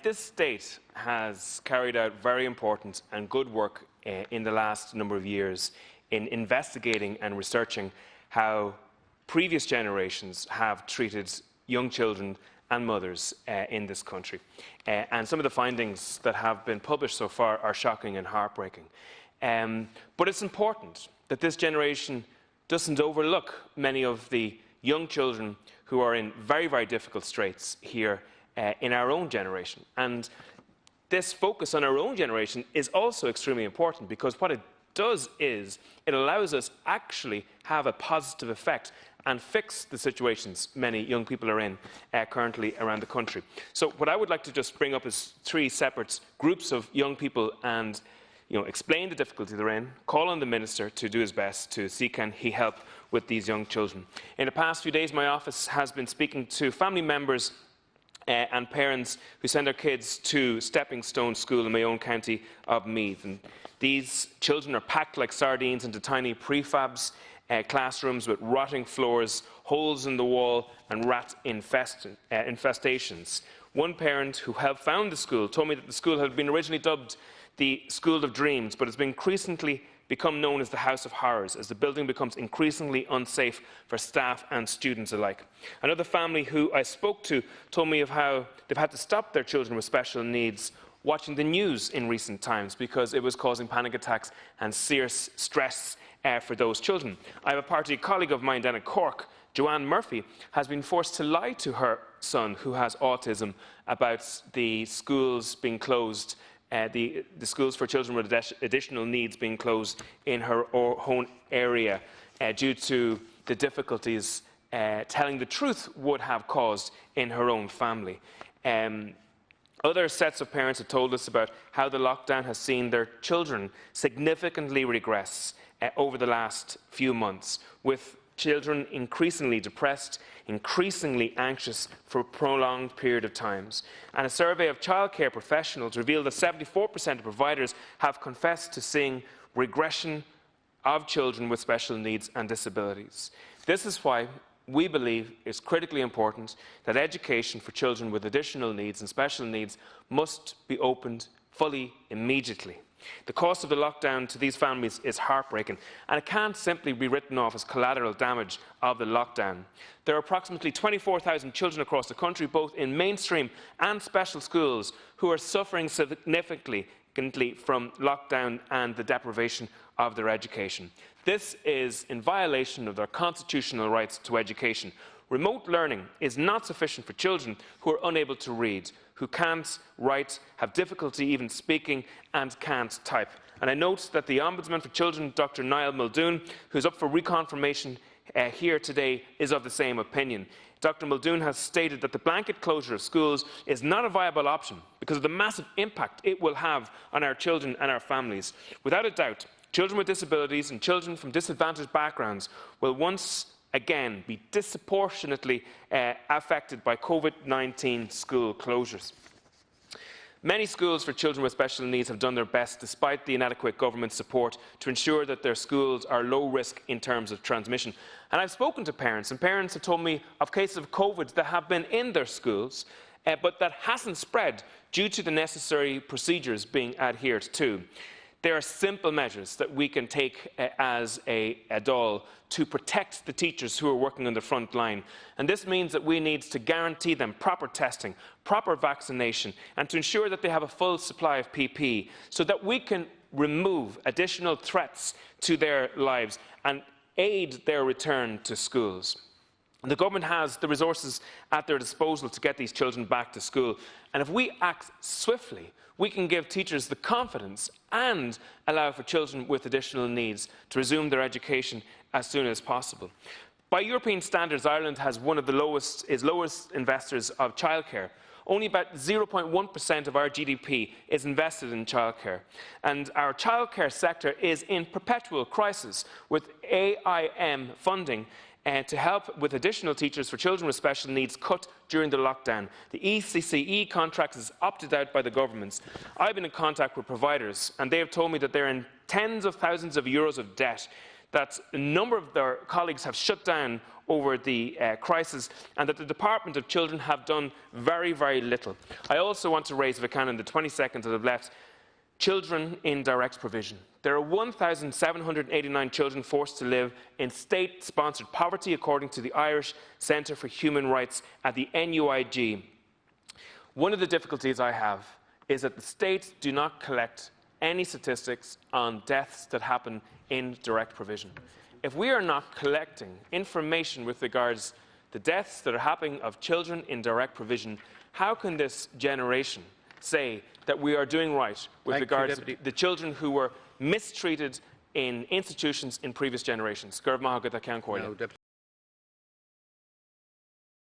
This state has carried out very important and good work in the last number of years in investigating and researching how previous generations have treated young children and mothers in this country. And some of the findings that have been published so far are shocking and heartbreaking. But it's important that this generation doesn't overlook many of the young children who are in very, very difficult straits here in our own generation. And this focus on our own generation is also extremely important, because what it does is it allows us actually have a positive effect and fix the situations many young people are in currently around the country. So what I would like to just bring up is three separate groups of young people and explain the difficulty they're in, call on the Minister to do his best to see can he help with these young children. In the past few days, my office has been speaking to family members and parents who send their kids to Stepping Stone School in my own county of Meath. And these children are packed like sardines into tiny prefabs, classrooms with rotting floors, holes in the wall and rat infestations. One parent who helped found the school told me that the school had been originally dubbed the School of Dreams, but has been increasingly become known as the House of Horrors, as the building becomes increasingly unsafe for staff and students alike. Another family who I spoke to told me of how they've had to stop their children with special needs watching the news in recent times because it was causing panic attacks and serious stress for those children. I have a party colleague of mine down at Cork, Joanne Murphy, has been forced to lie to her son, who has autism, about the schools being closed, the schools for children with additional needs being closed in her own area due to the difficulties telling the truth would have caused in her own family. Other sets of parents have told us about how the lockdown has seen their children significantly regress over the last few months, with children increasingly depressed, increasingly anxious for a prolonged period of times. And a survey of childcare professionals revealed that 74% of providers have confessed to seeing regression of children with special needs and disabilities. This is why we believe it's critically important that education for children with additional needs and special needs must be opened fully immediately. The cost of the lockdown to these families is heartbreaking, and it can't simply be written off as collateral damage of the lockdown. There are approximately 24,000 children across the country, both in mainstream and special schools, who are suffering significantly from lockdown and the deprivation of their education. This is in violation of their constitutional rights to education. Remote learning is not sufficient for children who are unable to read, who can't write, have difficulty even speaking, and can't type. And I note that the Ombudsman for Children, Dr. Niall Muldoon, who is up for reconfirmation here today, is of the same opinion. Dr. Muldoon has stated that the blanket closure of schools is not a viable option because of the massive impact it will have on our children and our families. Without a doubt, children with disabilities and children from disadvantaged backgrounds will once again be disproportionately affected by COVID-19 school closures. Many schools for children with special needs have done their best, despite the inadequate government support, to ensure that their schools are low risk in terms of transmission. And I've spoken to parents, and parents have told me of cases of COVID that have been in their schools, but that hasn't spread due to the necessary procedures being adhered to. There are simple measures that we can take as a Dáil to protect the teachers who are working on the front line. And this means that we need to guarantee them proper testing, proper vaccination, and to ensure that they have a full supply of PPE so that we can remove additional threats to their lives and aid their return to schools. The government has the resources at their disposal to get these children back to school. And if we act swiftly, we can give teachers the confidence and allow for children with additional needs to resume their education as soon as possible. By European standards, Ireland has one of the lowest investors of childcare. Only about 0.1% of our GDP is invested in childcare. And our childcare sector is in perpetual crisis, with AIM funding to help with additional teachers for children with special needs cut during the lockdown. The ECCE contract is opted out by the governments. I've been in contact with providers, and they have told me that they're in tens of thousands of euros of debt that a number of their colleagues have shut down over the crisis, and that the Department of Children have done very, very little. I also want to raise, if I can, in the 20 seconds that I've left, children in direct provision. There are 1,789 children forced to live in state-sponsored poverty, according to the Irish Centre for Human Rights at the NUIG. One of the difficulties I have is that the states do not collect any statistics on deaths that happen in direct provision. If we are not collecting information with regards to the deaths that are happening of children in direct provision, how can this generation say that we are doing right with regards to the children who were mistreated in institutions in previous generations?